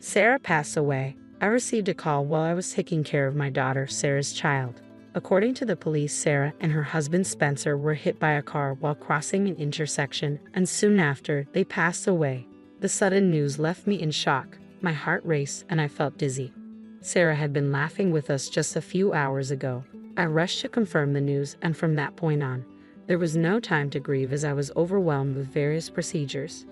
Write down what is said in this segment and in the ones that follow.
Sarah passed away. I received a call while I was taking care of my daughter, Sarah's child. According to the police, Sarah and her husband Spencer were hit by a car while crossing an intersection, and soon after, they passed away. The sudden news left me in shock. My heart raced and I felt dizzy. Sarah had been laughing with us just a few hours ago. I rushed to confirm the news, and from that point on, there was no time to grieve as I was overwhelmed with various procedures.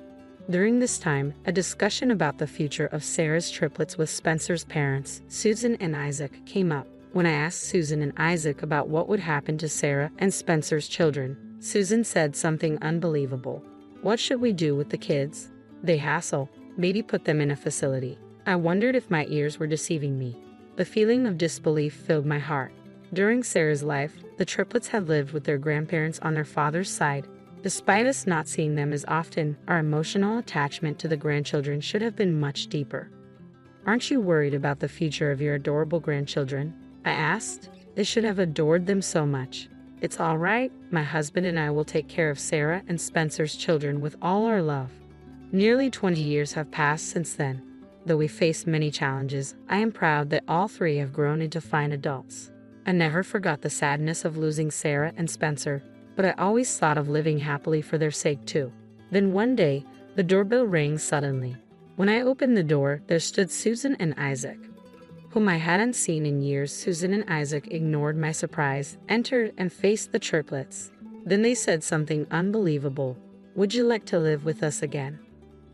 During this time, a discussion about the future of Sarah's triplets with Spencer's parents, Susan and Isaac, came up. When I asked Susan and Isaac about what would happen to Sarah and Spencer's children, Susan said something unbelievable. "What should we do with the kids? They hassle. Maybe put them in a facility." I wondered if my ears were deceiving me. The feeling of disbelief filled my heart. During Sarah's life, the triplets had lived with their grandparents on their father's side. Despite us not seeing them as often, our emotional attachment to the grandchildren should have been much deeper. "Aren't you worried about the future of your adorable grandchildren?" I asked. "They should have adored them so much." "It's all right. My husband and I will take care of Sarah and Spencer's children with all our love." Nearly 20 years have passed since then. Though we faced many challenges, I am proud that all three have grown into fine adults. I never forgot the sadness of losing Sarah and Spencer, but I always thought of living happily for their sake too. Then one day, the doorbell rang suddenly. When I opened the door, there stood Susan and Isaac, whom I hadn't seen in years. Susan and Isaac ignored my surprise, entered, and faced the triplets. Then they said something unbelievable. "Would you like to live with us again?"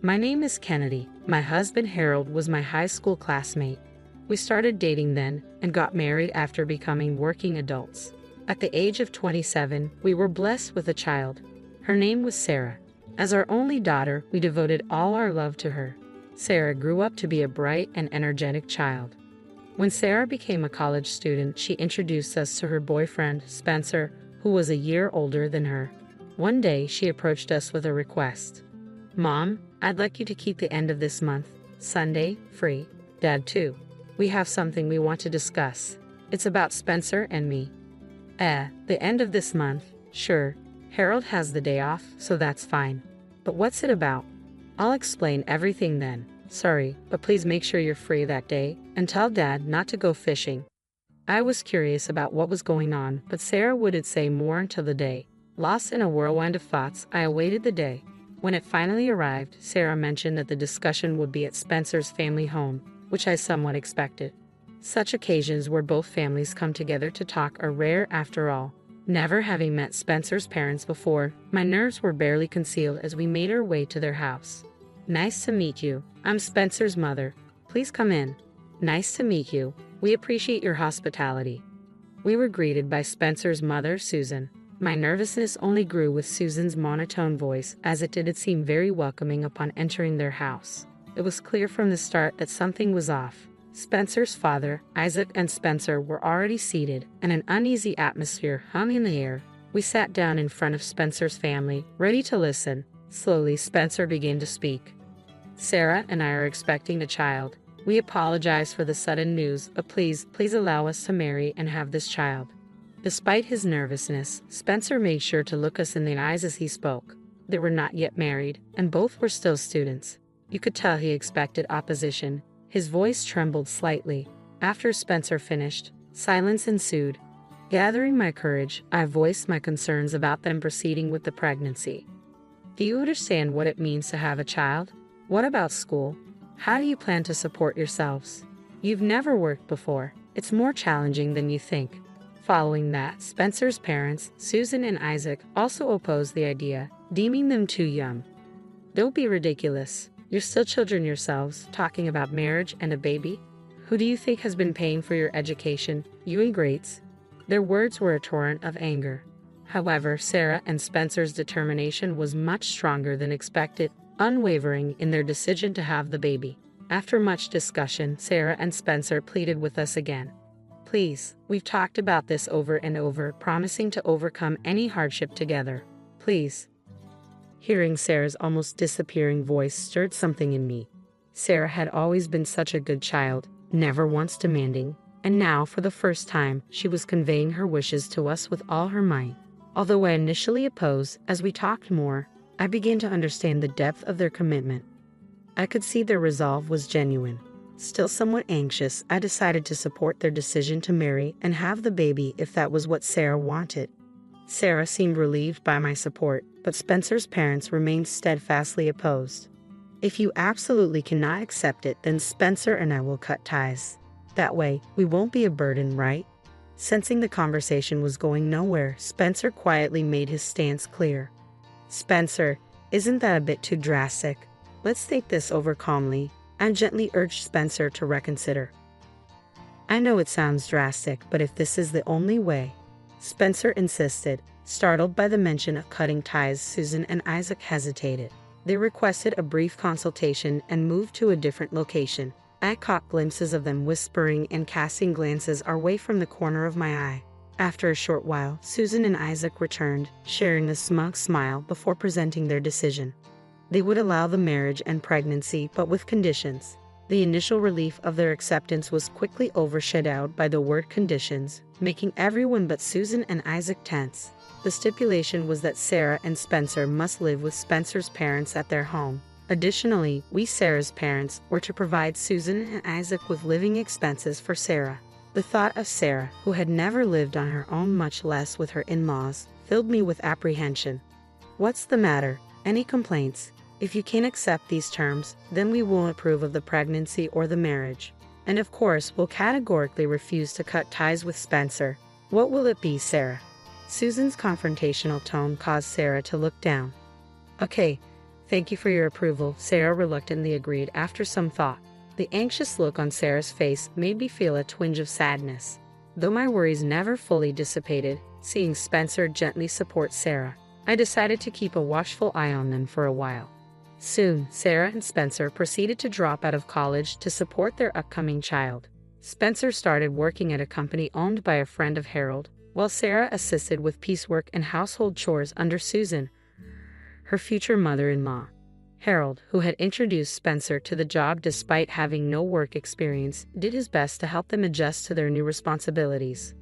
"My name is Kennedy. My husband Harold was my high school classmate. We started dating then and got married after becoming working adults. At the age of 27, we were blessed with a child. Her name was Sarah. As our only daughter, we devoted all our love to her. Sarah grew up to be a bright and energetic child. When Sarah became a college student, she introduced us to her boyfriend, Spencer, who was a year older than her. One day, she approached us with a request. "Mom, I'd like you to keep the end of this month, Sunday, free. Dad too. We have something we want to discuss. It's about Spencer and me." The end of this month? Sure. Harold has the day off, so that's fine. But what's it about? I'll explain everything then. Sorry, but please make sure you're free that day, and tell Dad not to go fishing. I was curious about what was going on, but Sarah wouldn't say more until the day. Lost in a whirlwind of thoughts, I awaited the day. When it finally arrived, Sarah mentioned that the discussion would be at Spencer's family home, which I somewhat expected. Such occasions where both families come together to talk are rare after all. Never having met Spencer's parents before, my nerves were barely concealed as we made our way to their house. "Nice to meet you. I'm Spencer's mother. Please come in." "Nice to meet you. We appreciate your hospitality." We were greeted by Spencer's mother, Susan. My nervousness only grew with Susan's monotone voice, as it did seem very welcoming upon entering their house. It was clear from the start that something was off. Spencer's father, Isaac, and Spencer were already seated, and an uneasy atmosphere hung in the air. We sat down in front of Spencer's family, ready to listen. Slowly, Spencer began to speak. "Sarah and I are expecting a child. We apologize for the sudden news, but please allow us to marry and have this child." Despite his nervousness, Spencer made sure to look us in the eyes as he spoke. They were not yet married, and both were still students. You could tell he expected opposition. His voice trembled slightly. After Spencer finished, silence ensued. Gathering my courage, I voiced my concerns about them proceeding with the pregnancy. "Do you understand what it means to have a child? What about school? How do you plan to support yourselves? You've never worked before. It's more challenging than you think." Following that, Spencer's parents, Susan and Isaac, also opposed the idea, deeming them too young. "Don't be ridiculous. You're still children yourselves, talking about marriage and a baby. Who do you think has been paying for your education, you ingrates?" Their words were a torrent of anger. However, Sarah and Spencer's determination was much stronger than expected, unwavering in their decision to have the baby. After much discussion, Sarah and Spencer pleaded with us again. "Please, we've talked about this over and over, promising to overcome any hardship together. Please." Hearing Sarah's almost disappearing voice stirred something in me. Sarah had always been such a good child, never once demanding, and now, for the first time, she was conveying her wishes to us with all her might. Although I initially opposed, as we talked more, I began to understand the depth of their commitment. I could see their resolve was genuine. Still somewhat anxious, I decided to support their decision to marry and have the baby if that was what Sarah wanted. Sarah seemed relieved by my support, but Spencer's parents remained steadfastly opposed. If you absolutely cannot accept it, then Spencer and I will cut ties. That way, we won't be a burden, right? Sensing the conversation was going nowhere, Spencer quietly made his stance clear. Spencer, isn't that a bit too drastic? Let's think this over calmly. I gently urged Spencer to reconsider. I know it sounds drastic, but if this is the only way, Spencer insisted. Startled by the mention of cutting ties, Susan and Isaac hesitated. They requested a brief consultation and moved to a different location. I caught glimpses of them whispering and casting glances our way from the corner of my eye. After a short while, Susan and Isaac returned, sharing a smug smile before presenting their decision. They would allow the marriage and pregnancy, but with conditions. The initial relief of their acceptance was quickly overshadowed by the word conditions, making everyone but Susan and Isaac tense. The stipulation was that Sarah and Spencer must live with Spencer's parents at their home. Additionally, we, Sarah's parents, were to provide Susan and Isaac with living expenses for Sarah. The thought of Sarah, who had never lived on her own, much less with her in-laws, filled me with apprehension. What's the matter? Any complaints? If you can't accept these terms, then we won't approve of the pregnancy or the marriage. And of course, we'll categorically refuse to cut ties with Spencer. What will it be, Sarah? Susan's confrontational tone caused Sarah to look down. Okay, thank you for your approval, Sarah reluctantly agreed after some thought. The anxious look on Sarah's face made me feel a twinge of sadness. Though my worries never fully dissipated, seeing Spencer gently support Sarah, I decided to keep a watchful eye on them for a while. Soon, Sarah and Spencer proceeded to drop out of college to support their upcoming child. Spencer started working at a company owned by a friend of Harold, while Sarah assisted with piecework and household chores under Susan, her future mother-in-law. Harold, who had introduced Spencer to the job despite having no work experience, did his best to help them adjust to their new responsibilities.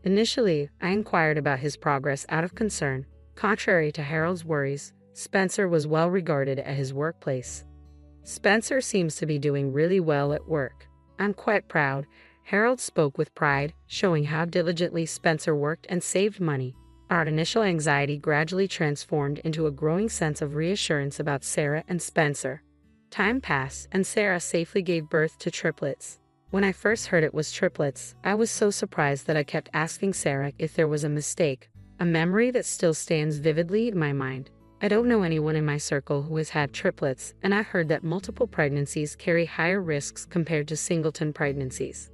Initially, I inquired about his progress out of concern. Contrary to Harold's worries, Spencer was well regarded at his workplace. Spencer seems to be doing really well at work. I'm quite proud. Harold spoke with pride, showing how diligently Spencer worked and saved money. Our initial anxiety gradually transformed into a growing sense of reassurance about Sarah and Spencer. Time passed, and Sarah safely gave birth to triplets. When I first heard it was triplets, I was so surprised that I kept asking Sarah if there was a mistake, a memory that still stands vividly in my mind. I don't know anyone in my circle who has had triplets, and I've heard that multiple pregnancies carry higher risks compared to singleton pregnancies.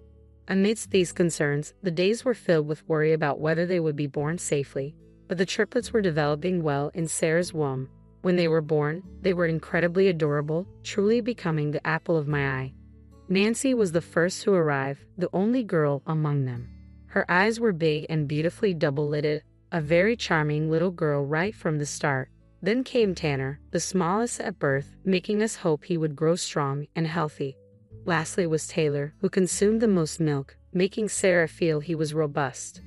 Amidst these concerns, the days were filled with worry about whether they would be born safely, but the triplets were developing well in Sarah's womb. When they were born, they were incredibly adorable, truly becoming the apple of my eye. Nancy was the first to arrive, the only girl among them. Her eyes were big and beautifully double-lidded, a very charming little girl right from the start. Then came Tanner, the smallest at birth, making us hope he would grow strong and healthy. Lastly was Taylor, who consumed the most milk, making Sarah feel he was robust.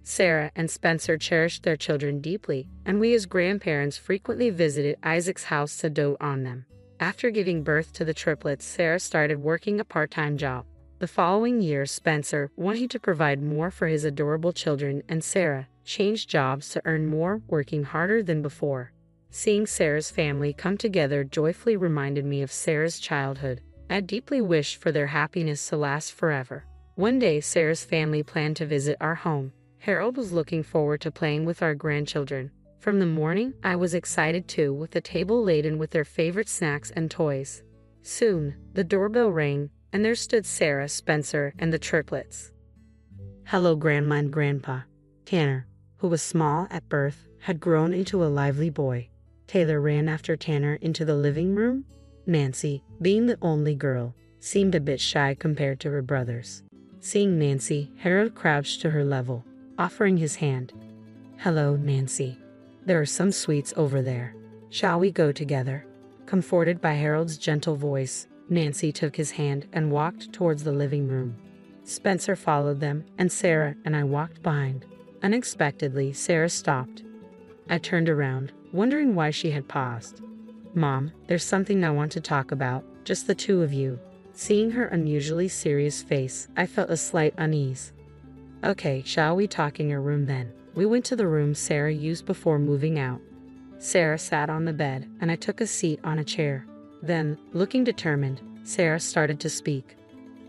Sarah and Spencer cherished their children deeply, and we as grandparents frequently visited Isaac's house to dote on them. After giving birth to the triplets, Sarah started working a part-time job. The following year, Spencer, wanting to provide more for his adorable children, and Sarah changed jobs to earn more, working harder than before. Seeing Sarah's family come together joyfully reminded me of Sarah's childhood. I deeply wished for their happiness to last forever. One day, Sarah's family planned to visit our home. Harold was looking forward to playing with our grandchildren. From the morning, I was excited too, with the table laden with their favorite snacks and toys. Soon, the doorbell rang, and there stood Sarah, Spencer, and the triplets. Hello, Grandma and Grandpa. Tanner, who was small at birth, had grown into a lively boy. Taylor ran after Tanner into the living room. Nancy, being the only girl, seemed a bit shy compared to her brothers. Seeing Nancy, Harold crouched to her level, offering his hand. Hello, Nancy. There are some sweets over there. Shall we go together? Comforted by Harold's gentle voice, Nancy took his hand and walked towards the living room. Spencer followed them, and Sarah and I walked behind. Unexpectedly, Sarah stopped. I turned around, wondering why she had paused. Mom, there's something I want to talk about, just the two of you. Seeing her unusually serious face, I felt a slight unease. Okay, shall we talk in your room then? We went to the room Sarah used before moving out. Sarah sat on the bed, and I took a seat on a chair. Then, looking determined, Sarah started to speak.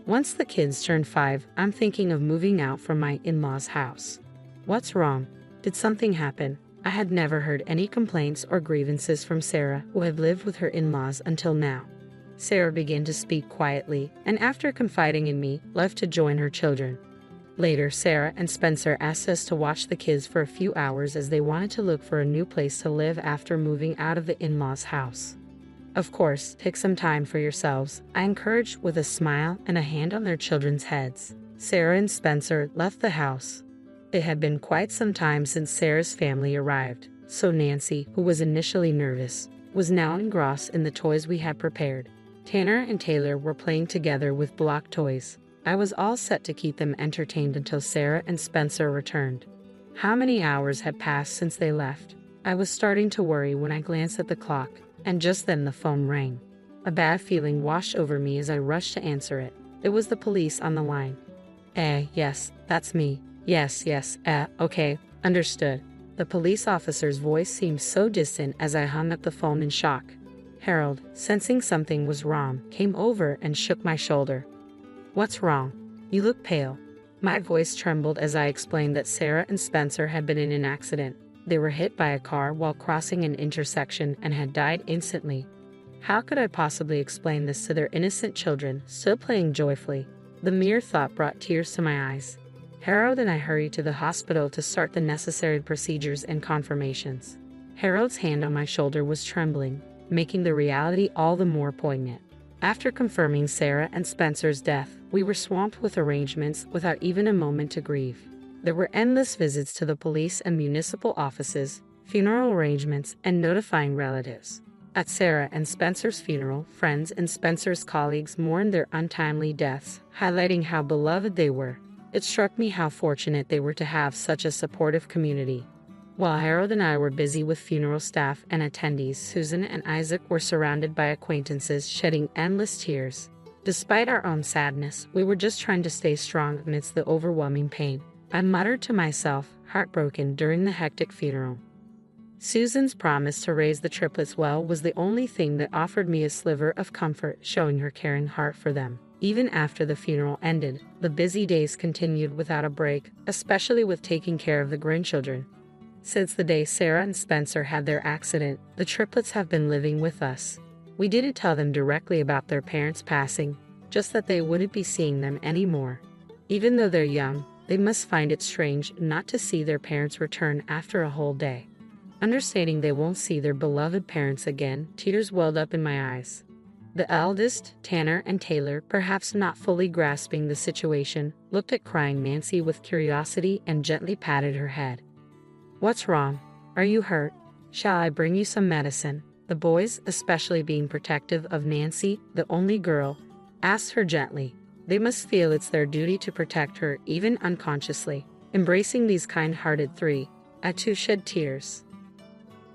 Once the kids turned 5, I'm thinking of moving out from my in-laws' house. What's wrong? Did something happen? I had never heard any complaints or grievances from Sarah, who had lived with her in-laws until now. Sarah began to speak quietly, and after confiding in me, left to join her children. Later, Sarah and Spencer asked us to watch the kids for a few hours as they wanted to look for a new place to live after moving out of the in-laws' house. Of course, take some time for yourselves, I encouraged with a smile and a hand on their children's heads. Sarah and Spencer left the house. It had been quite some time since Sarah's family arrived, so Nancy, who was initially nervous, was now engrossed in the toys we had prepared. Tanner and Taylor were playing together with block toys. I was all set to keep them entertained until Sarah and Spencer returned. How many hours had passed since they left? I was starting to worry when I glanced at the clock, and just then the phone rang. A bad feeling washed over me as I rushed to answer it. It was the police on the line. Yes, that's me. Yes, okay, understood. The police officer's voice seemed so distant as I hung up the phone in shock. Harold, sensing something was wrong, came over and shook my shoulder. What's wrong? You look pale. My voice trembled as I explained that Sarah and Spencer had been in an accident. They were hit by a car while crossing an intersection and had died instantly. How could I possibly explain this to their innocent children, still playing joyfully? The mere thought brought tears to my eyes. Harold and I hurried to the hospital to start the necessary procedures and confirmations. Harold's hand on my shoulder was trembling, making the reality all the more poignant. After confirming Sarah and Spencer's death, we were swamped with arrangements without even a moment to grieve. There were endless visits to the police and municipal offices, funeral arrangements, and notifying relatives. At Sarah and Spencer's funeral, friends and Spencer's colleagues mourned their untimely deaths, highlighting how beloved they were. It struck me how fortunate they were to have such a supportive community. While Harold and I were busy with funeral staff and attendees, Susan and Isaac were surrounded by acquaintances shedding endless tears. Despite our own sadness, we were just trying to stay strong amidst the overwhelming pain. I muttered to myself, heartbroken during the hectic funeral. Susan's promise to raise the triplets well was the only thing that offered me a sliver of comfort, showing her caring heart for them. Even after the funeral ended, the busy days continued without a break, especially with taking care of the grandchildren. Since the day Sarah and Spencer had their accident, the triplets have been living with us. We didn't tell them directly about their parents' passing, just that they wouldn't be seeing them anymore. Even though they're young, they must find it strange not to see their parents return after a whole day. Understanding they won't see their beloved parents again, tears welled up in my eyes. The eldest, Tanner and Taylor, perhaps not fully grasping the situation, looked at crying Nancy with curiosity and gently patted her head. What's wrong? Are you hurt? Shall I bring you some medicine? The boys, especially being protective of Nancy, the only girl, asked her gently. They must feel it's their duty to protect her, even unconsciously. Embracing these kind-hearted three, I too shed tears.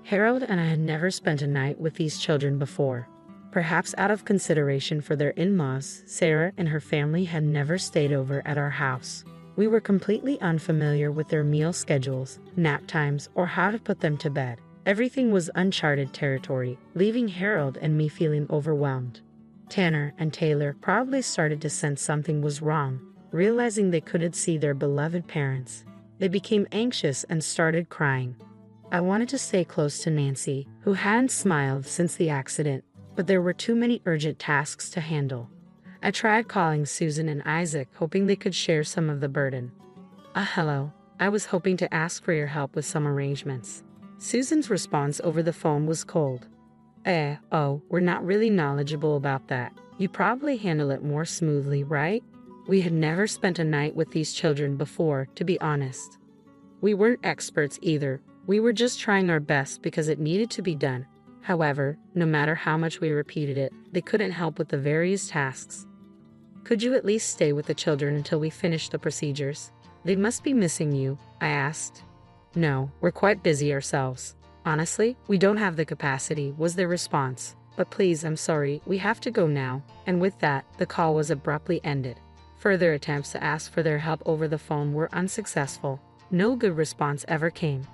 Harold and I had never spent a night with these children before. Perhaps out of consideration for their in-laws, Sarah and her family had never stayed over at our house. We were completely unfamiliar with their meal schedules, nap times, or how to put them to bed. Everything was uncharted territory, leaving Harold and me feeling overwhelmed. Tanner and Taylor probably started to sense something was wrong, realizing they couldn't see their beloved parents. They became anxious and started crying. I wanted to stay close to Nancy, who hadn't smiled since the accident, but there were too many urgent tasks to handle. I tried calling Susan and Isaac, hoping they could share some of the burden. Hello. I was hoping to ask for your help with some arrangements. Susan's response over the phone was cold. We're not really knowledgeable about that. You probably handle it more smoothly, right? We had never spent a night with these children before, to be honest. We weren't experts either. We were just trying our best because it needed to be done. However, no matter how much we repeated it, they couldn't help with the various tasks. Could you at least stay with the children until we finish the procedures? They must be missing you, I asked. No, we're quite busy ourselves. Honestly, we don't have the capacity, was their response. But please, I'm sorry, we have to go now. And with that, the call was abruptly ended. Further attempts to ask for their help over the phone were unsuccessful. No good response ever came.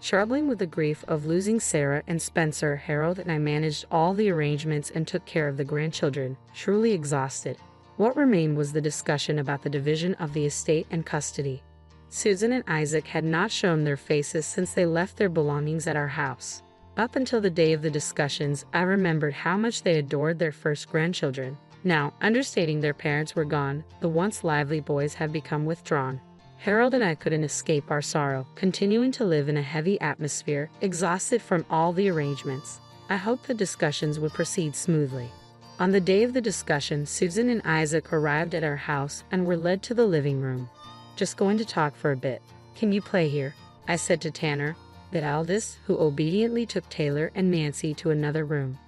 Struggling with the grief of losing Sarah and Spencer, Harold and I managed all the arrangements and took care of the grandchildren, truly exhausted. What remained was the discussion about the division of the estate and custody. Susan and Isaac had not shown their faces since they left their belongings at our house. Up until the day of the discussions, I remembered how much they adored their first grandchildren. Now, understating their parents were gone, the once lively boys had become withdrawn. Harold and I couldn't escape our sorrow, continuing to live in a heavy atmosphere, exhausted from all the arrangements. I hoped the discussions would proceed smoothly. On the day of the discussion, Susan and Isaac arrived at our house and were led to the living room. Just going to talk for a bit. Can you play here? I said to Tanner, the eldest, who obediently took Taylor and Nancy to another room.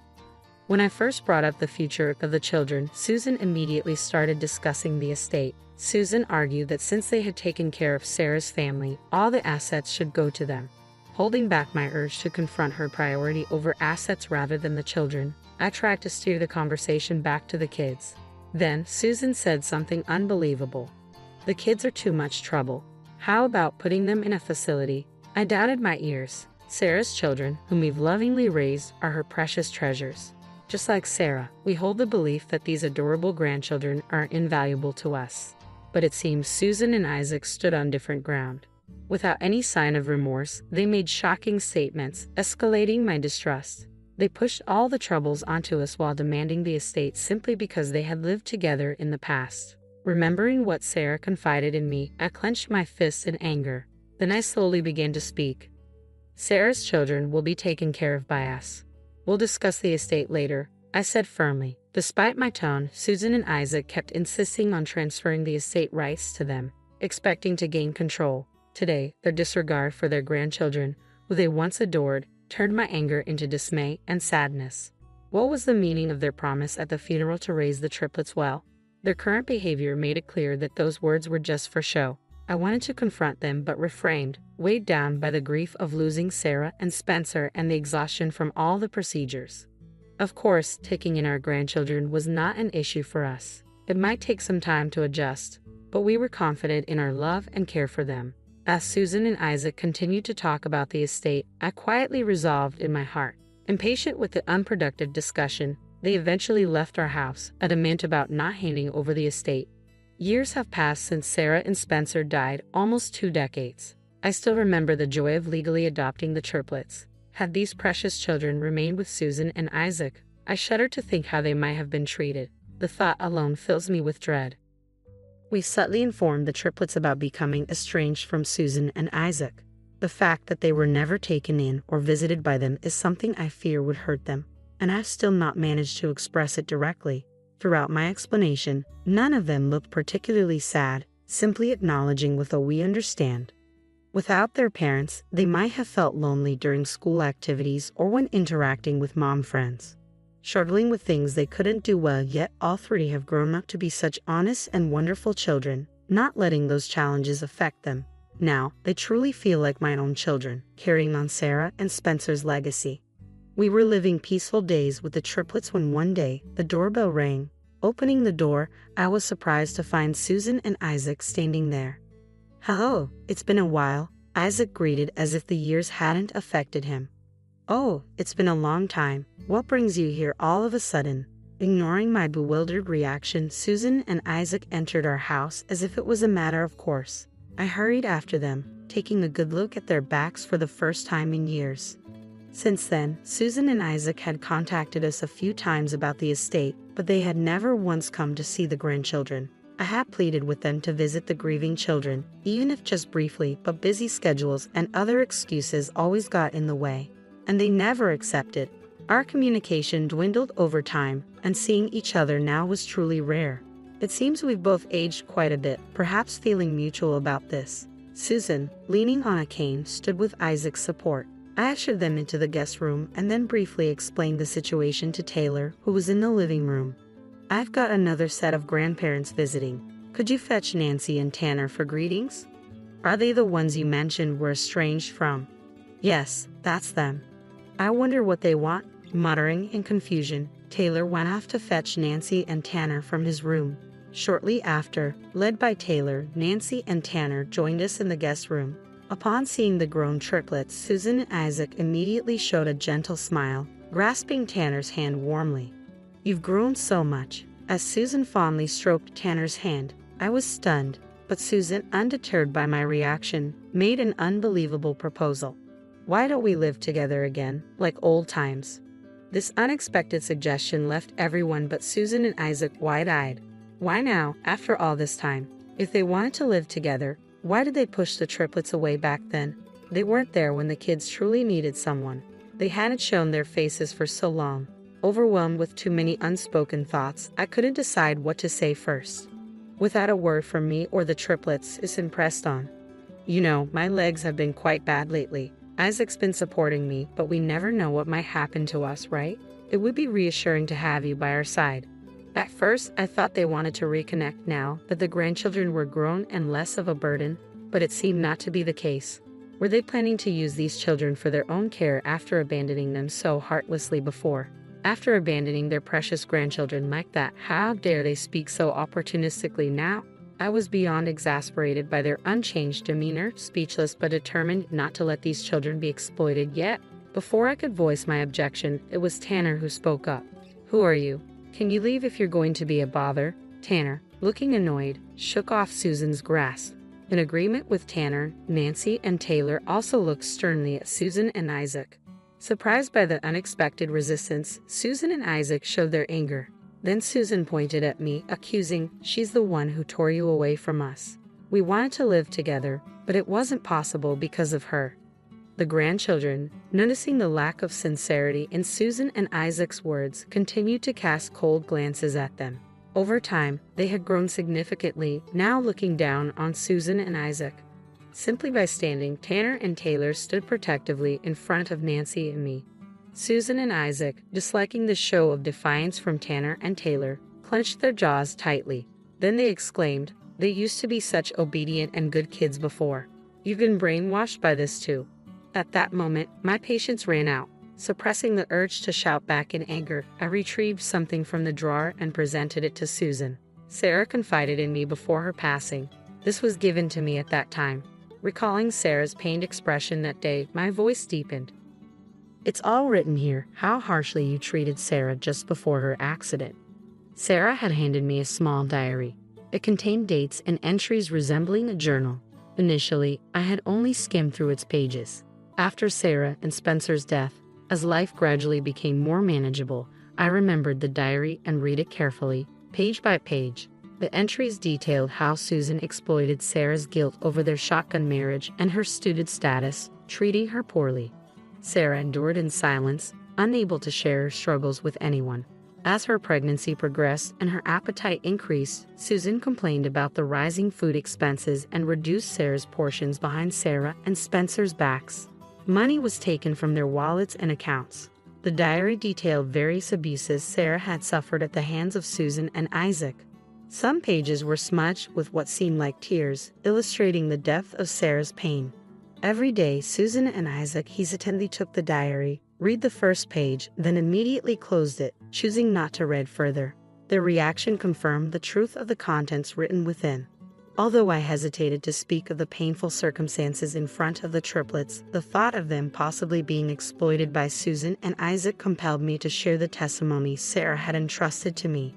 When I first brought up the future of the children, Susan immediately started discussing the estate. Susan argued that since they had taken care of Sarah's family, all the assets should go to them. Holding back my urge to confront her priority over assets rather than the children, I tried to steer the conversation back to the kids. Then, Susan said something unbelievable. The kids are too much trouble. How about putting them in a facility? I doubted my ears. Sarah's children, whom we've lovingly raised, are her precious treasures. Just like Sarah, we hold the belief that these adorable grandchildren are invaluable to us. But it seems Susan and Isaac stood on different ground. Without any sign of remorse, they made shocking statements, escalating my distrust. They pushed all the troubles onto us while demanding the estate simply because they had lived together in the past. Remembering what Sarah confided in me, I clenched my fists in anger. Then I slowly began to speak. Sarah's children will be taken care of by us. We'll discuss the estate later, I said firmly. Despite my tone, Susan and Isaac kept insisting on transferring the estate rights to them, expecting to gain control. Today, their disregard for their grandchildren, who they once adored, turned my anger into dismay and sadness. What was the meaning of their promise at the funeral to raise the triplets well? Their current behavior made it clear that those words were just for show. I wanted to confront them but refrained, weighed down by the grief of losing Sarah and Spencer and the exhaustion from all the procedures. Of course, taking in our grandchildren was not an issue for us. It might take some time to adjust, but we were confident in our love and care for them. As Susan and Isaac continued to talk about the estate, I quietly resolved in my heart. Impatient with the unproductive discussion, they eventually left our house, adamant about not handing over the estate. Years have passed since Sarah and Spencer died, almost 2 decades. I still remember the joy of legally adopting the triplets. Had these precious children remained with Susan and Isaac, I shudder to think how they might have been treated. The thought alone fills me with dread. We subtly informed the triplets about becoming estranged from Susan and Isaac. The fact that they were never taken in or visited by them is something I fear would hurt them, and I've still not managed to express it directly. Throughout my explanation, none of them looked particularly sad, simply acknowledging with a "we understand." Without their parents, they might have felt lonely during school activities or when interacting with mom friends. Struggling with things they couldn't do well, yet all 3 have grown up to be such honest and wonderful children, not letting those challenges affect them. Now, they truly feel like my own children, carrying on Sarah and Spencer's legacy. We were living peaceful days with the triplets when one day, the doorbell rang. Opening the door, I was surprised to find Susan and Isaac standing there. "Hello, it's been a while," Isaac greeted as if the years hadn't affected him. "Oh, it's been a long time. What brings you here all of a sudden?" Ignoring my bewildered reaction, Susan and Isaac entered our house as if it was a matter of course. I hurried after them, taking a good look at their backs for the first time in years. Since then, Susan and Isaac had contacted us a few times about the estate, but they had never once come to see the grandchildren. I had pleaded with them to visit the grieving children, even if just briefly, but busy schedules and other excuses always got in the way, and they never accepted. Our communication dwindled over time, and seeing each other now was truly rare. It seems we've both aged quite a bit, perhaps feeling mutual about this. Susan, leaning on a cane, stood with Isaac's support. I ushered them into the guest room and then briefly explained the situation to Taylor, who was in the living room. "I've got another set of grandparents visiting. Could you fetch Nancy and Tanner for greetings? Are they the ones you mentioned were estranged from?" "Yes, that's them. I wonder what they want. Muttering in confusion, Taylor went off to fetch Nancy and Tanner from his room. Shortly after, led by Taylor, Nancy and Tanner joined us in the guest room. Upon seeing the grown triplets, Susan and Isaac immediately showed a gentle smile, grasping Tanner's hand warmly. "You've grown so much." As Susan fondly stroked Tanner's hand, I was stunned, but Susan, undeterred by my reaction, made an unbelievable proposal. "Why don't we live together again, like old times?" This unexpected suggestion left everyone but Susan and Isaac wide-eyed. Why now, after all this time? If they wanted to live together, why did they push the triplets away back then? They weren't there when the kids truly needed someone. They hadn't shown their faces for so long. Overwhelmed with too many unspoken thoughts, I couldn't decide what to say first. Without a word from me or the triplets, Susan pressed on. "You know, my legs have been quite bad lately. Isaac's been supporting me, but we never know what might happen to us, right? It would be reassuring to have you by our side." At first, I thought they wanted to reconnect now that the grandchildren were grown and less of a burden, but it seemed not to be the case. Were they planning to use these children for their own care after abandoning them so heartlessly before? After abandoning their precious grandchildren like that, how dare they speak so opportunistically now? I was beyond exasperated by their unchanged demeanor, speechless but determined not to let these children be exploited yet. Before I could voice my objection, it was Tanner who spoke up. "Who are you? Can you leave if you're going to be a bother?" Tanner, looking annoyed, shook off Susan's grasp. In agreement with Tanner, Nancy and Taylor also looked sternly at Susan and Isaac. Surprised by the unexpected resistance, Susan and Isaac showed their anger. Then Susan pointed at me, accusing, "She's the one who tore you away from us. We wanted to live together, but it wasn't possible because of her." The grandchildren, noticing the lack of sincerity in Susan and Isaac's words, continued to cast cold glances at them. Over time, they had grown significantly, now looking down on Susan and Isaac. Simply by standing, Tanner and Taylor stood protectively in front of Nancy and me. Susan and Isaac, disliking the show of defiance from Tanner and Taylor, clenched their jaws tightly. Then they exclaimed, "They used to be such obedient and good kids before. You've been brainwashed by this too." At that moment, my patience ran out. Suppressing the urge to shout back in anger, I retrieved something from the drawer and presented it to Susan. Sarah confided in me before her passing. This was given to me at that time. Recalling Sarah's pained expression that day, my voice deepened. "It's all written here, how harshly you treated Sarah just before her accident." Sarah had handed me a small diary. It contained dates and entries resembling a journal. Initially, I had only skimmed through its pages. After Sarah and Spencer's death, as life gradually became more manageable, I remembered the diary and read it carefully, page by page. The entries detailed how Susan exploited Sarah's guilt over their shotgun marriage and her student status, treating her poorly. Sarah endured in silence, unable to share her struggles with anyone. As her pregnancy progressed and her appetite increased, Susan complained about the rising food expenses and reduced Sarah's portions behind Sarah and Spencer's backs. Money was taken from their wallets and accounts. The diary detailed various abuses Sarah had suffered at the hands of Susan and Isaac. Some pages were smudged with what seemed like tears, illustrating the depth of Sarah's pain. Every day, Susan and Isaac hesitantly took the diary, read the first page, then immediately closed it, choosing not to read further. Their reaction confirmed the truth of the contents written within. Although I hesitated to speak of the painful circumstances in front of the triplets, the thought of them possibly being exploited by Susan and Isaac compelled me to share the testimony Sarah had entrusted to me.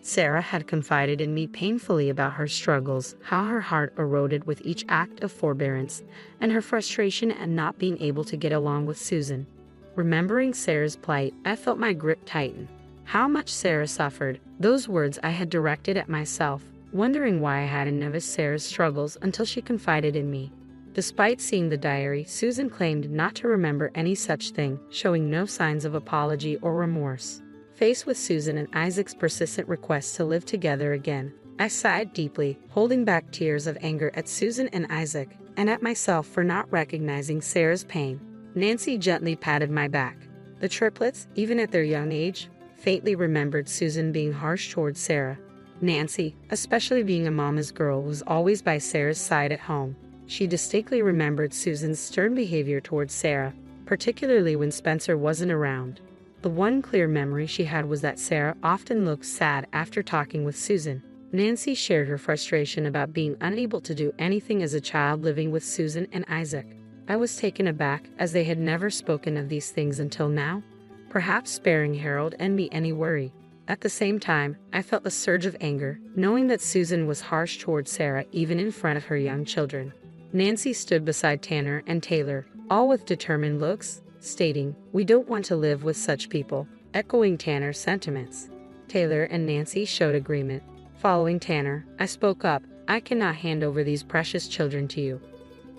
Sarah had confided in me painfully about her struggles, how her heart eroded with each act of forbearance, and her frustration at not being able to get along with Susan. Remembering Sarah's plight, I felt my grip tighten. How much Sarah suffered, those words I had directed at myself, wondering why I hadn't noticed Sarah's struggles until she confided in me. Despite seeing the diary, Susan claimed not to remember any such thing, showing no signs of apology or remorse. Faced with Susan and Isaac's persistent request to live together again, I sighed deeply, holding back tears of anger at Susan and Isaac, and at myself for not recognizing Sarah's pain. Nancy gently patted my back. The triplets, even at their young age, faintly remembered Susan being harsh towards Sarah. Nancy, especially being a mama's girl, was always by Sarah's side at home. She distinctly remembered Susan's stern behavior towards Sarah. particularly when Spencer wasn't around. The one clear memory she had was that Sarah often looked sad after talking with Susan. Nancy shared her frustration about being unable to do anything as a child living with Susan and Isaac. I was taken aback, as they had never spoken of these things until now, perhaps sparing Harold and me any worry. At the same time, I felt a surge of anger, knowing that Susan was harsh towards Sarah even in front of her young children. Nancy stood beside Tanner and Taylor, all with determined looks, stating, "We don't want to live with such people," echoing Tanner's sentiments. Taylor and Nancy showed agreement. Following Tanner, I spoke up, "I cannot hand over these precious children to you."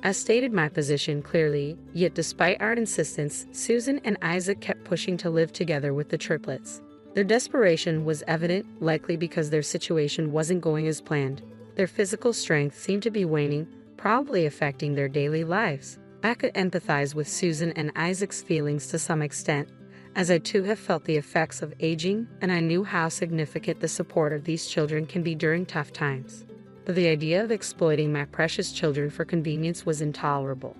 I stated my position clearly, yet despite our insistence, Susan and Isaac kept pushing to live together with the triplets. Their desperation was evident, likely because their situation wasn't going as planned. Their physical strength seemed to be waning, probably affecting their daily lives. I could empathize with Susan and Isaac's feelings to some extent, as I too have felt the effects of aging, and I knew how significant the support of these children can be during tough times. But the idea of exploiting my precious children for convenience was intolerable.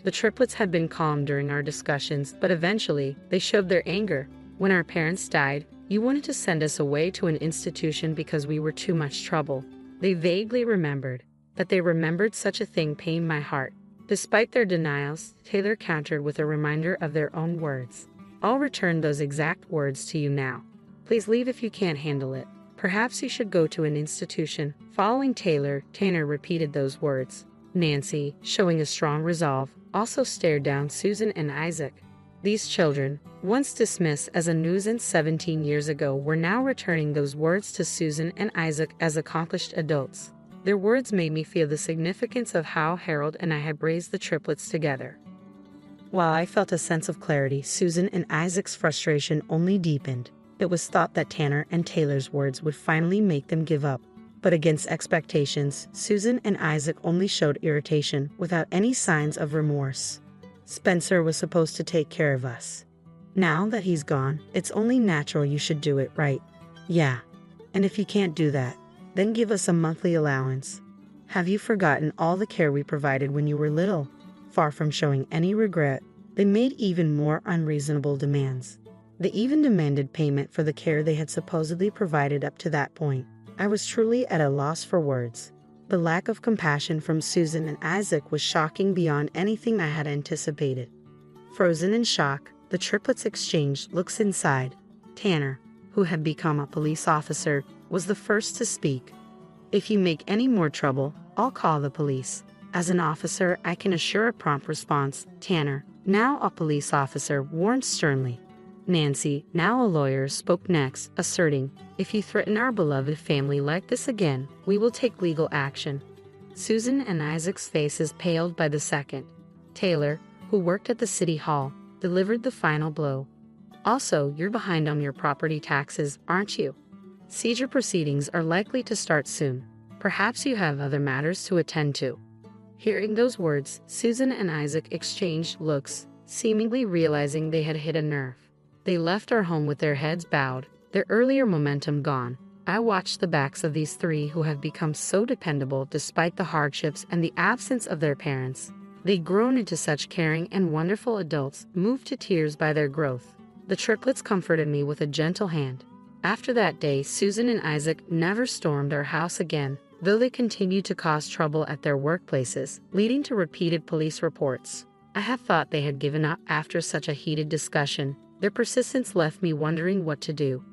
The triplets had been calm during our discussions, but eventually, they showed their anger. "When our parents died, you wanted to send us away to an institution because we were too much trouble." They vaguely remembered. That they remembered such a thing pained my heart. Despite their denials, Taylor countered with a reminder of their own words. "I'll return those exact words to you now. Please leave if you can't handle it. Perhaps you should go to an institution." Following Taylor, Tanner repeated those words. Nancy, showing a strong resolve, also stared down Susan and Isaac. These children, once dismissed as a nuisance 17 years ago, were now returning those words to Susan and Isaac as accomplished adults. Their words made me feel the significance of how Harold and I had raised the triplets together. While I felt a sense of clarity, Susan and Isaac's frustration only deepened. It was thought that Tanner and Taylor's words would finally make them give up. But against expectations, Susan and Isaac only showed irritation without any signs of remorse. "Spencer was supposed to take care of us. Now that he's gone, it's only natural you should do it right." "Yeah. And if you can't do that, then give us a monthly allowance. Have you forgotten all the care we provided when you were little?" Far from showing any regret, they made even more unreasonable demands. They even demanded payment for the care they had supposedly provided up to that point. I was truly at a loss for words. The lack of compassion from Susan and Isaac was shocking beyond anything I had anticipated. Frozen in shock, the triplets exchanged looks inside. Tanner, who had become a police officer, was the first to speak. "If you make any more trouble, I'll call the police. As an officer, I can assure a prompt response." Tanner, now a police officer, warned sternly. Nancy, now a lawyer, spoke next, asserting, "If you threaten our beloved family like this again, we will take legal action." Susan and Isaac's faces paled by the second. Taylor, who worked at the city hall, delivered the final blow. "Also, you're behind on your property taxes, aren't you? Seizure proceedings are likely to start soon. Perhaps you have other matters to attend to." Hearing those words, Susan and Isaac exchanged looks, seemingly realizing they had hit a nerve. They left our home with their heads bowed, their earlier momentum gone. I watched the backs of these three who have become so dependable despite the hardships and the absence of their parents. They'd grown into such caring and wonderful adults, moved to tears by their growth. The triplets comforted me with a gentle hand. After that day, Susan and Isaac never stormed our house again, though they continued to cause trouble at their workplaces, leading to repeated police reports. I had thought they had given up after such a heated discussion. Their persistence left me wondering what to do.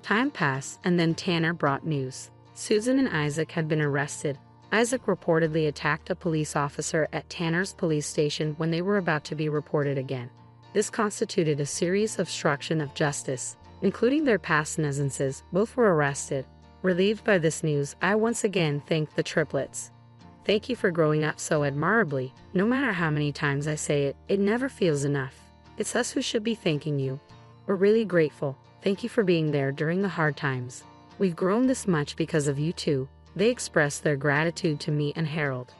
Time passed, and then Tanner brought news. Susan and Isaac had been arrested. Isaac reportedly attacked a police officer at Tanner's police station when they were about to be reported again. This constituted a serious obstruction of justice, including their past nuisances. Both were arrested. Relieved by this news, I once again thanked the triplets. "Thank you for growing up so admirably. No matter how many times I say it, it never feels enough. It's us who should be thanking you. We're really grateful. Thank you for being there during the hard times. We've grown this much because of you too." They expressed their gratitude to me and Harold.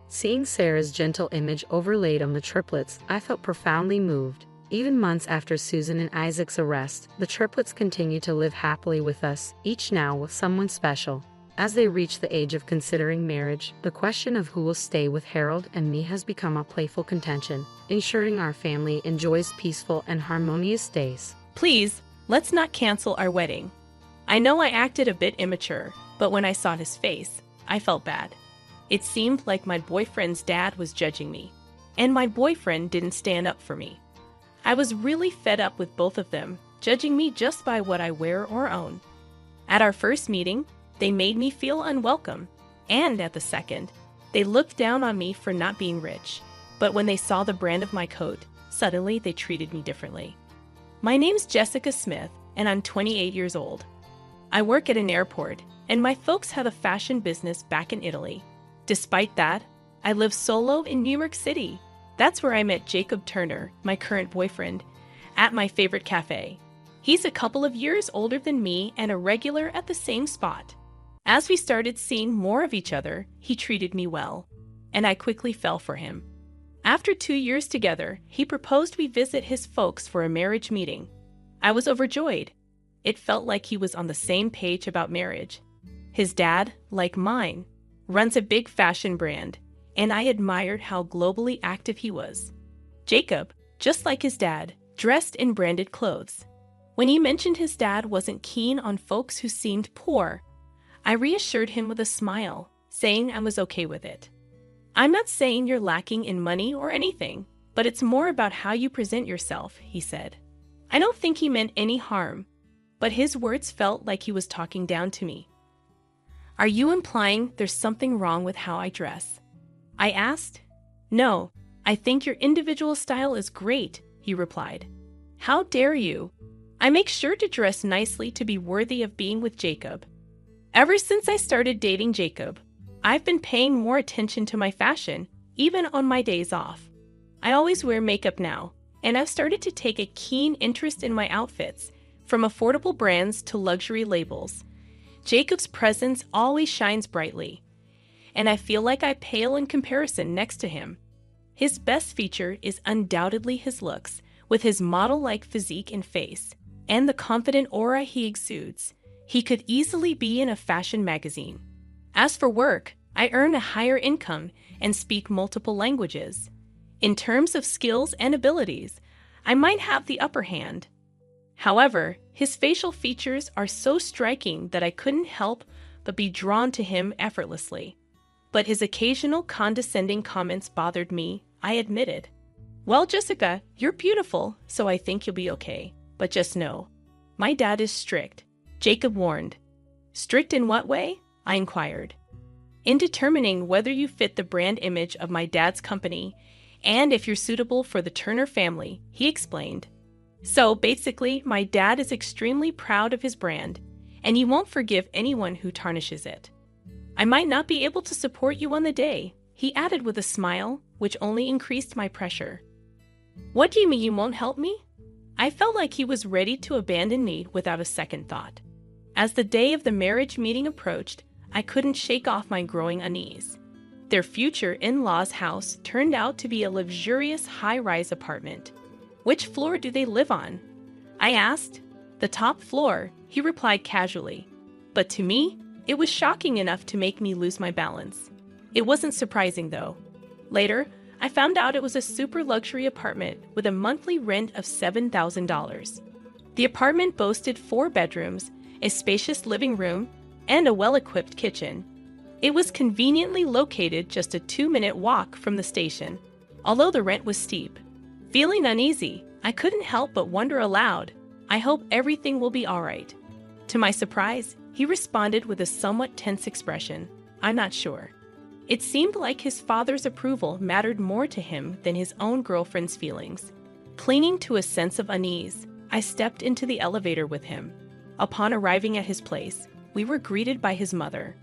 Seeing Sarah's gentle image overlaid on the triplets, I felt profoundly moved. Even months after Susan and Isaac's arrest, the triplets continued to live happily with us, each now with someone special. As they reach the age of considering marriage, the question of who will stay with Harold and me has become a playful contention, ensuring our family enjoys peaceful and harmonious days. Please, let's not cancel our wedding. I know I acted a bit immature, but when I saw his face, I felt bad. It seemed like my boyfriend's dad was judging me, and my boyfriend didn't stand up for me. I was really fed up with both of them, judging me just by what I wear or own. At our first meeting, they made me feel unwelcome, and at the second, they looked down on me for not being rich. But when they saw the brand of my coat, suddenly they treated me differently. My name's Jessica Smith, and I'm 28 years old. I work at an airport, and my folks have a fashion business back in Italy. Despite that, I live solo in New York City. That's where I met Jacob Turner, my current boyfriend, at my favorite cafe. He's a couple of years older than me and a regular at the same spot. As we started seeing more of each other, he treated me well, and I quickly fell for him. After 2 years together, he proposed we visit his folks for a marriage meeting. I was overjoyed. It felt like he was on the same page about marriage. His dad, like mine, runs a big fashion brand, and I admired how globally active he was. Jacob, just like his dad, dressed in branded clothes. When he mentioned his dad wasn't keen on folks who seemed poor, I reassured him with a smile, saying I was okay with it. I'm not saying you're lacking in money or anything, but it's more about how you present yourself, he said. I don't think he meant any harm, but his words felt like he was talking down to me. Are you implying there's something wrong with how I dress? I asked. No, I think your individual style is great, he replied. How dare you? I make sure to dress nicely to be worthy of being with Jacob. Ever since I started dating Jacob, I've been paying more attention to my fashion, even on my days off. I always wear makeup now, and I've started to take a keen interest in my outfits, from affordable brands to luxury labels. Jacob's presence always shines brightly, and I feel like I pale in comparison next to him. His best feature is undoubtedly his looks, with his model-like physique and face, and the confident aura he exudes. He could easily be in a fashion magazine. As for work, I earn a higher income and speak multiple languages. In terms of skills and abilities, I might have the upper hand. However, his facial features are so striking that I couldn't help but be drawn to him effortlessly. But his occasional condescending comments bothered me, I admitted. Well, Jessica, you're beautiful, so I think you'll be okay. But just know, my dad is strict, Jacob warned. Strict in what way? I inquired. In determining whether you fit the brand image of my dad's company and if you're suitable for the Turner family, he explained. So basically, my dad is extremely proud of his brand, and he won't forgive anyone who tarnishes it. I might not be able to support you on the day, he added with a smile, which only increased my pressure. What do you mean you won't help me? I felt like he was ready to abandon me without a second thought. As the day of the marriage meeting approached, I couldn't shake off my growing unease. Their future in-laws' house turned out to be a luxurious high-rise apartment. Which floor do they live on? I asked. The top floor, he replied casually. But to me, it was shocking enough to make me lose my balance. It wasn't surprising, though. Later, I found out it was a super luxury apartment with a monthly rent of $7,000. The apartment boasted 4 bedrooms, a spacious living room, and a well-equipped kitchen. It was conveniently located just a 2-minute walk from the station, although the rent was steep. Feeling uneasy, I couldn't help but wonder aloud, I hope everything will be all right. To my surprise, he responded with a somewhat tense expression, I'm not sure. It seemed like his father's approval mattered more to him than his own girlfriend's feelings. Clinging to a sense of unease, I stepped into the elevator with him. Upon arriving at his place, we were greeted by his mother.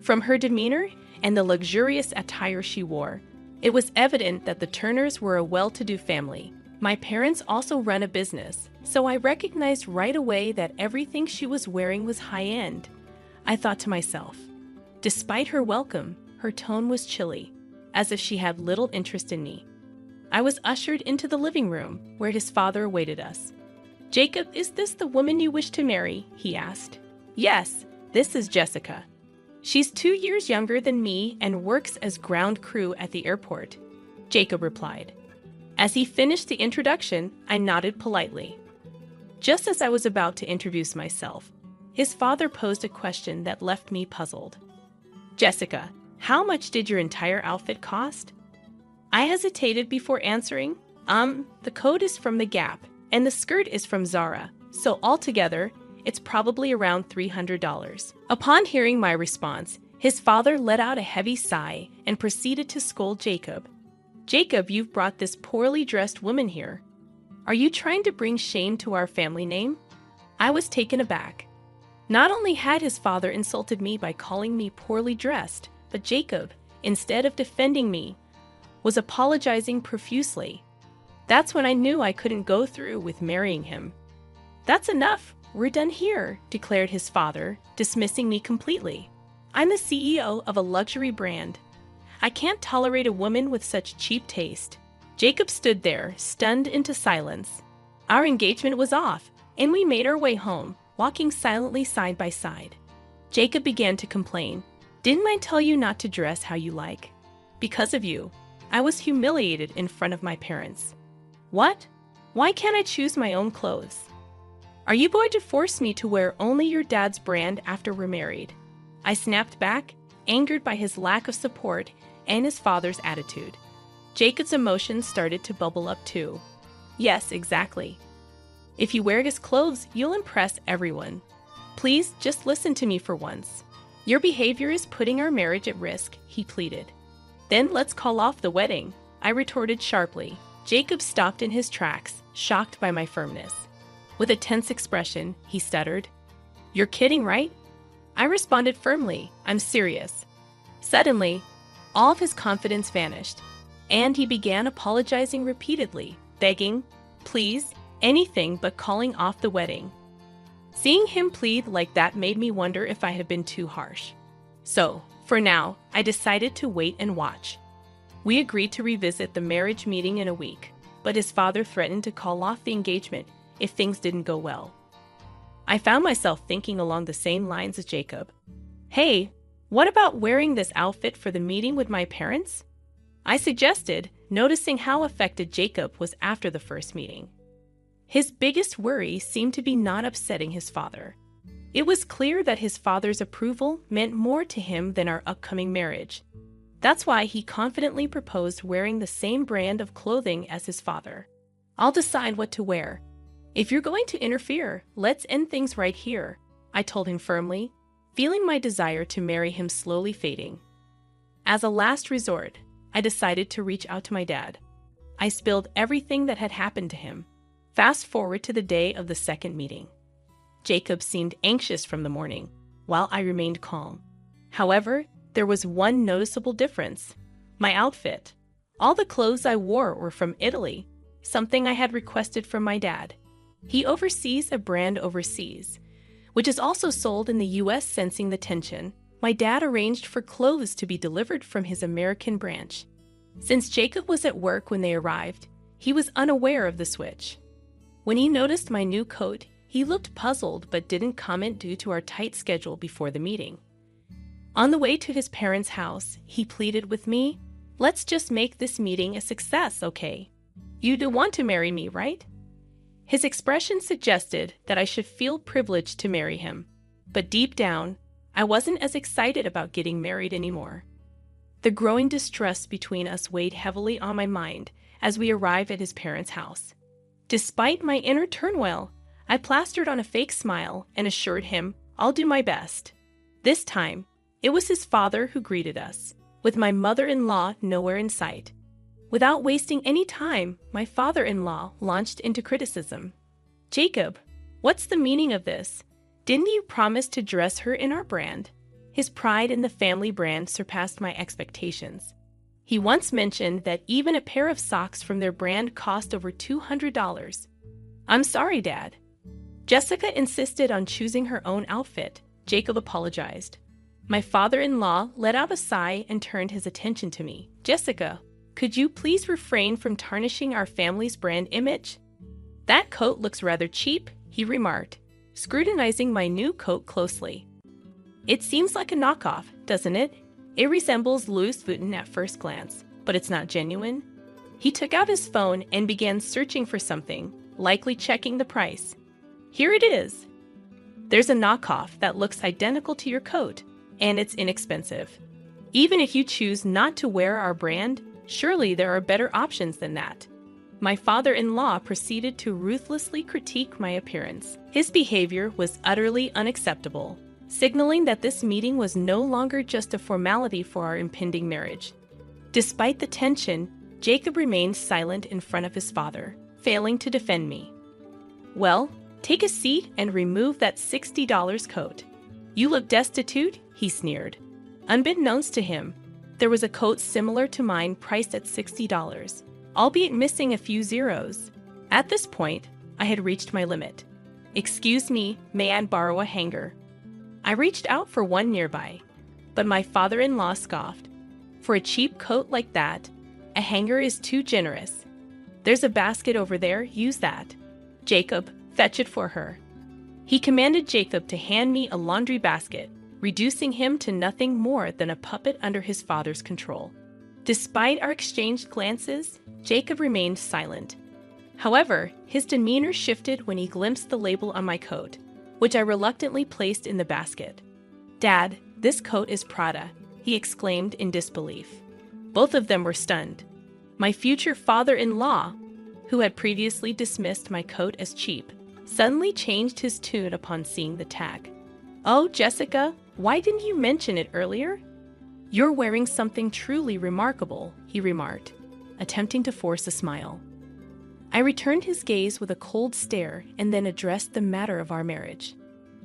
From her demeanor and the luxurious attire she wore, it was evident that the Turners were a well-to-do family. My parents also run a business, so I recognized right away that everything she was wearing was high-end. I thought to myself, despite her welcome, her tone was chilly, as if she had little interest in me. I was ushered into the living room, where his father awaited us. Jacob, is this the woman you wish to marry? He asked. Yes, this is Jessica. She's 2 years younger than me and works as ground crew at the airport, Jacob replied. As he finished the introduction, I nodded politely. Just as I was about to introduce myself, his father posed a question that left me puzzled. Jessica, how much did your entire outfit cost? I hesitated before answering. The coat is from the Gap, and the skirt is from Zara, so altogether, it's probably around $300. Upon hearing my response, his father let out a heavy sigh and proceeded to scold Jacob. Jacob, you've brought this poorly dressed woman here. Are you trying to bring shame to our family name? I was taken aback. Not only had his father insulted me by calling me poorly dressed, but Jacob, instead of defending me, was apologizing profusely. That's when I knew I couldn't go through with marrying him. That's enough. We're done here, declared his father, dismissing me completely. I'm the CEO of a luxury brand. I can't tolerate a woman with such cheap taste. Jacob stood there, stunned into silence. Our engagement was off, and we made our way home, walking silently side by side. Jacob began to complain. Didn't I tell you not to dress how you like? Because of you, I was humiliated in front of my parents. What? Why can't I choose my own clothes? Are you going to force me to wear only your dad's brand after we're married? I snapped back, angered by his lack of support and his father's attitude. Jacob's emotions started to bubble up too. Yes, exactly. If you wear his clothes, you'll impress everyone. Please, just listen to me for once. Your behavior is putting our marriage at risk, he pleaded. Then let's call off the wedding, I retorted sharply. Jacob stopped in his tracks, shocked by my firmness. With a tense expression, he stuttered, You're kidding, right? I responded firmly, I'm serious. Suddenly, all of his confidence vanished, and he began apologizing repeatedly, begging, please, anything but calling off the wedding. Seeing him plead like that made me wonder if I had been too harsh. So, for now, I decided to wait and watch. We agreed to revisit the marriage meeting in a week, but his father threatened to call off the engagement if things didn't go well. I found myself thinking along the same lines as Jacob. Hey, what about wearing this outfit for the meeting with my parents? I suggested, noticing how affected Jacob was after the first meeting. His biggest worry seemed to be not upsetting his father. It was clear that his father's approval meant more to him than our upcoming marriage. That's why he confidently proposed wearing the same brand of clothing as his father. I'll decide what to wear. If you're going to interfere, let's end things right here, I told him firmly, feeling my desire to marry him slowly fading. As a last resort, I decided to reach out to my dad. I spilled everything that had happened to him. Fast forward to the day of the second meeting. Jacob seemed anxious from the morning, while I remained calm. However, there was one noticeable difference. My outfit. All the clothes I wore were from Italy, something I had requested from my dad. He oversees a brand overseas, which is also sold in the US. Sensing the tension, my dad arranged for clothes to be delivered from his American branch. Since Jacob was at work when they arrived, he was unaware of the switch. When he noticed my new coat, he looked puzzled but didn't comment due to our tight schedule before the meeting. On the way to his parents' house, he pleaded with me, Let's just make this meeting a success, okay? You do want to marry me, right? His expression suggested that I should feel privileged to marry him, but deep down, I wasn't as excited about getting married anymore. The growing distrust between us weighed heavily on my mind as we arrived at his parents' house. Despite my inner turmoil, I plastered on a fake smile and assured him I'll do my best. This time, it was his father who greeted us, with my mother-in-law nowhere in sight. Without wasting any time, my father-in-law launched into criticism. Jacob, what's the meaning of this? Didn't you promise to dress her in our brand? His pride in the family brand surpassed my expectations. He once mentioned that even a pair of socks from their brand cost over $200. I'm sorry, Dad. Jessica insisted on choosing her own outfit. Jacob apologized. My father-in-law let out a sigh and turned his attention to me. Jessica, could you please refrain from tarnishing our family's brand image? That coat looks rather cheap, he remarked, scrutinizing my new coat closely. It seems like a knockoff, doesn't it? It resembles Louis Vuitton at first glance, but it's not genuine. He took out his phone and began searching for something, likely checking the price. Here it is. There's a knockoff that looks identical to your coat, and it's inexpensive. Even if you choose not to wear our brand, surely there are better options than that. My father-in-law proceeded to ruthlessly critique my appearance. His behavior was utterly unacceptable, signaling that this meeting was no longer just a formality for our impending marriage. Despite the tension, Jacob remained silent in front of his father, failing to defend me. "Well, take a seat and remove that $60 coat. You look destitute," he sneered. Unbeknownst to him, there was a coat similar to mine priced at $60, albeit missing a few zeros. At this point, I had reached my limit. "Excuse me, may I borrow a hanger?" I reached out for one nearby, but my father-in-law scoffed. "For a cheap coat like that, a hanger is too generous. There's a basket over there, use that. Jacob, fetch it for her." He commanded Jacob to hand me a laundry basket, reducing him to nothing more than a puppet under his father's control. Despite our exchanged glances, Jacob remained silent. However, his demeanor shifted when he glimpsed the label on my coat, which I reluctantly placed in the basket. "Dad, this coat is Prada," he exclaimed in disbelief. Both of them were stunned. My future father-in-law, who had previously dismissed my coat as cheap, suddenly changed his tune upon seeing the tag. "Oh, Jessica, why didn't you mention it earlier? You're wearing something truly remarkable," he remarked, attempting to force a smile. I returned his gaze with a cold stare and then addressed the matter of our marriage.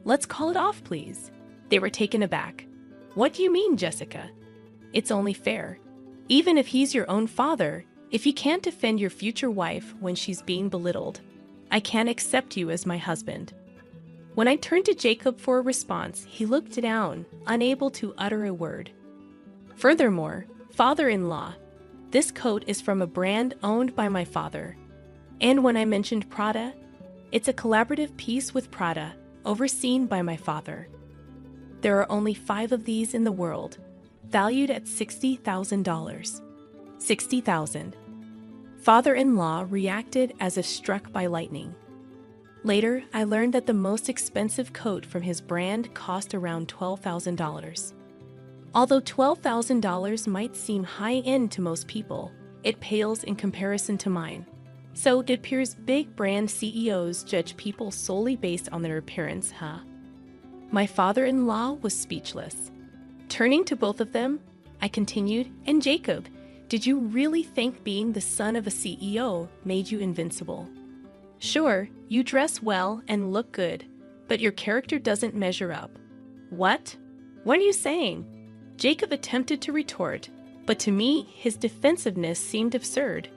"Let's call it off, please." They were taken aback. "What do you mean, Jessica? It's only fair. Even if he's your own father, if you can't defend your future wife when she's being belittled, I can't accept you as my husband." When I turned to Jacob for a response, he looked down, unable to utter a word. "Furthermore, father-in-law, this coat is from a brand owned by my father. And when I mentioned Prada, it's a collaborative piece with Prada, overseen by my father. There are only 5 of these in the world, valued at $60,000. $60,000. Father-in-law reacted as if struck by lightning. Later, I learned that the most expensive coat from his brand cost around $12,000. Although $12,000 might seem high-end to most people, it pales in comparison to mine. So it appears big brand CEOs judge people solely based on their appearance, huh? My father-in-law was speechless. Turning to both of them, I continued, "And Jacob, did you really think being the son of a CEO made you invincible? Sure, you dress well and look good, but your character doesn't measure up." "What? What are you saying?" Jacob attempted to retort, but to me, his defensiveness seemed absurd.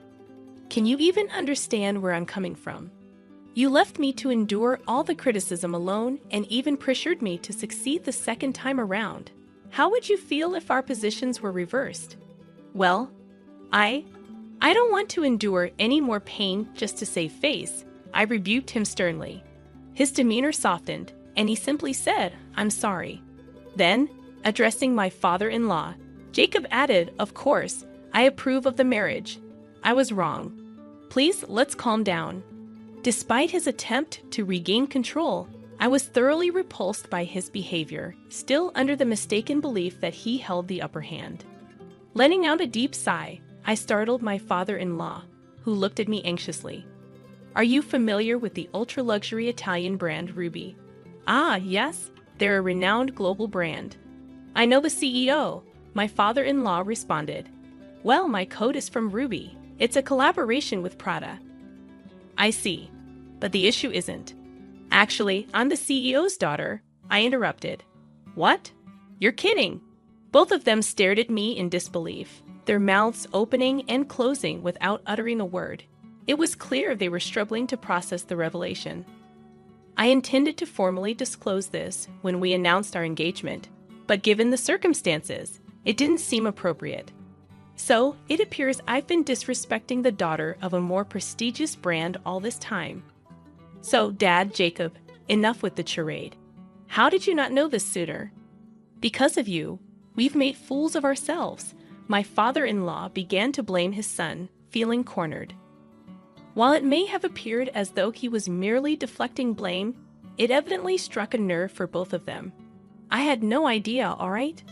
"Can you even understand where I'm coming from? You left me to endure all the criticism alone and even pressured me to succeed the second time around. How would you feel if our positions were reversed?" "Well, I don't want to endure any more pain just to save face," I rebuked him sternly. His demeanor softened, and he simply said, "I'm sorry." Then, addressing my father-in-law, Jacob added, "Of course, I approve of the marriage. I was wrong. Please, let's calm down." Despite his attempt to regain control, I was thoroughly repulsed by his behavior, still under the mistaken belief that he held the upper hand. Letting out a deep sigh, I startled my father-in-law, who looked at me anxiously. "Are you familiar with the ultra-luxury Italian brand Ruby?" "Ah, yes, they're a renowned global brand." "I know the CEO," my father-in-law responded. "Well, my coat is from Ruby. It's a collaboration with Prada." "I see, but the issue isn't. Actually, I'm the CEO's daughter," I interrupted. "What? You're kidding." Both of them stared at me in disbelief, their mouths opening and closing without uttering a word. It was clear they were struggling to process the revelation. I intended to formally disclose this when we announced our engagement, but given the circumstances, it didn't seem appropriate. So, it appears I've been disrespecting the daughter of a more prestigious brand all this time. So, Dad, Jacob, enough with the charade. How did you not know this sooner? Because of you, we've made fools of ourselves. My father-in-law began to blame his son, feeling cornered. While it may have appeared as though he was merely deflecting blame, it evidently struck a nerve for both of them. I had no idea, all right?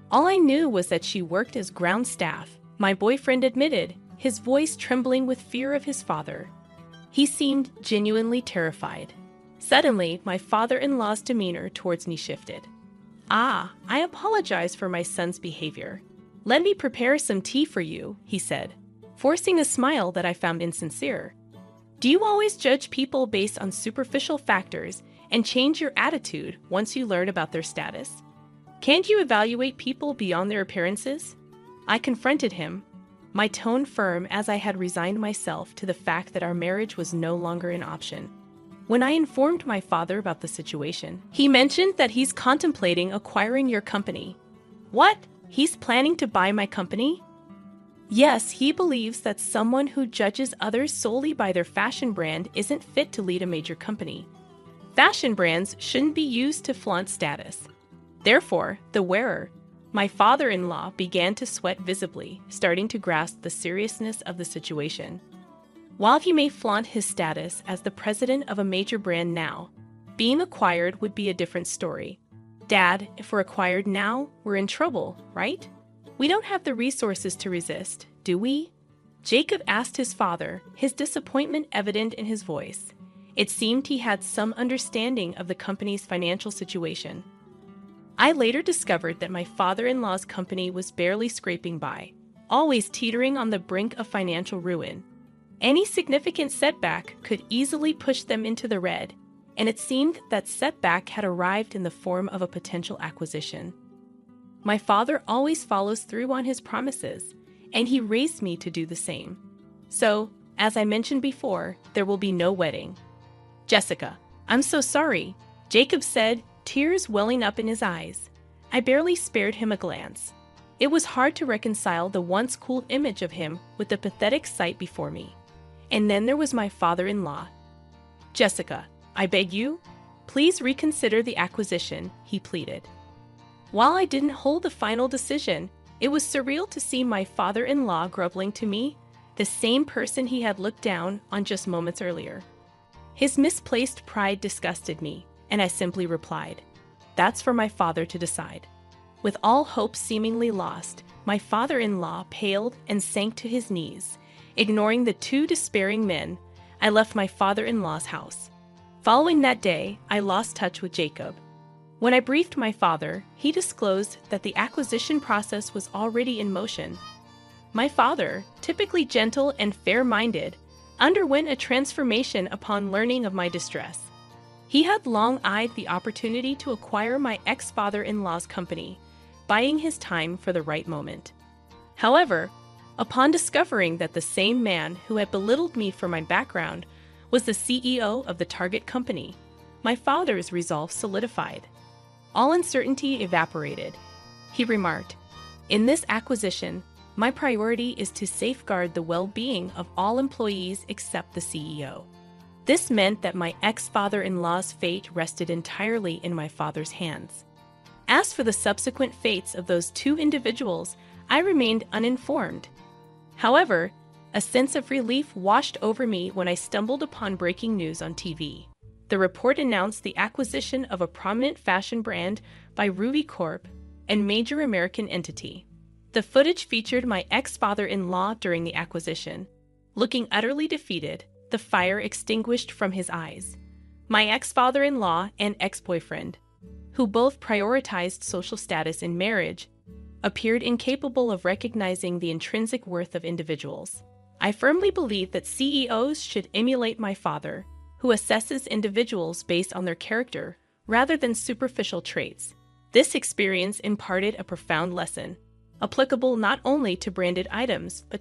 All I knew was that she worked as ground staff, my boyfriend admitted, his voice trembling with fear of his father. He seemed genuinely terrified. Suddenly, my father-in-law's demeanor towards me shifted. I apologize for my son's behavior. Let me prepare some tea for you, he said, forcing a smile that I found insincere. Do you always judge people based on superficial factors and change your attitude once you learn about their status? Can't you evaluate people beyond their appearances? I confronted him, my tone firm as I had resigned myself to the fact that our marriage was no longer an option. When I informed my father about the situation, he mentioned that he's contemplating acquiring your company. What? He's planning to buy my company? Yes, he believes that someone who judges others solely by their fashion brand isn't fit to lead a major company. Fashion brands shouldn't be used to flaunt status. Therefore, the wearer, my father-in-law, began to sweat visibly, starting to grasp the seriousness of the situation. While he may flaunt his status as the president of a major brand now, being acquired would be a different story. Dad, if we're acquired now, we're in trouble, right? We don't have the resources to resist, do we? Jacob asked his father, his disappointment evident in his voice. It seemed he had some understanding of the company's financial situation. I later discovered that my father-in-law's company was barely scraping by, always teetering on the brink of financial ruin. Any significant setback could easily push them into the red, and it seemed that setback had arrived in the form of a potential acquisition. My father always follows through on his promises, and he raised me to do the same. So, as I mentioned before, there will be no wedding. Jessica, I'm so sorry, Jacob said, tears welling up in his eyes. I barely spared him a glance. It was hard to reconcile the once cool image of him with the pathetic sight before me. And then there was my father-in-law. Jessica, I beg you, please reconsider the acquisition, he pleaded. While I didn't hold the final decision, it was surreal to see my father-in-law groveling to me, the same person he had looked down on just moments earlier. His misplaced pride disgusted me, and I simply replied, "That's for my father to decide." With all hope seemingly lost, my father-in-law paled and sank to his knees. Ignoring the two despairing men, I left my father-in-law's house. Following that day, I lost touch with Jacob. When I briefed my father, he disclosed that the acquisition process was already in motion. My father, typically gentle and fair-minded, underwent a transformation upon learning of my distress. He had long eyed the opportunity to acquire my ex-father-in-law's company, buying his time for the right moment. However, upon discovering that the same man who had belittled me for my background was the CEO of the target company, my father's resolve solidified. All uncertainty evaporated. He remarked, "In this acquisition, my priority is to safeguard the well-being of all employees except the CEO." This meant that my ex-father-in-law's fate rested entirely in my father's hands. As for the subsequent fates of those two individuals, I remained uninformed. However, a sense of relief washed over me when I stumbled upon breaking news on TV. The report announced the acquisition of a prominent fashion brand by Ruby Corp, a major American entity. The footage featured my ex-father-in-law during the acquisition. Looking utterly defeated, the fire extinguished from his eyes. My ex-father-in-law and ex-boyfriend, who both prioritized social status in marriage, appeared incapable of recognizing the intrinsic worth of individuals. I firmly believe that CEOs should emulate my father, who assesses individuals based on their character rather than superficial traits. This experience imparted a profound lesson, applicable not only to branded items but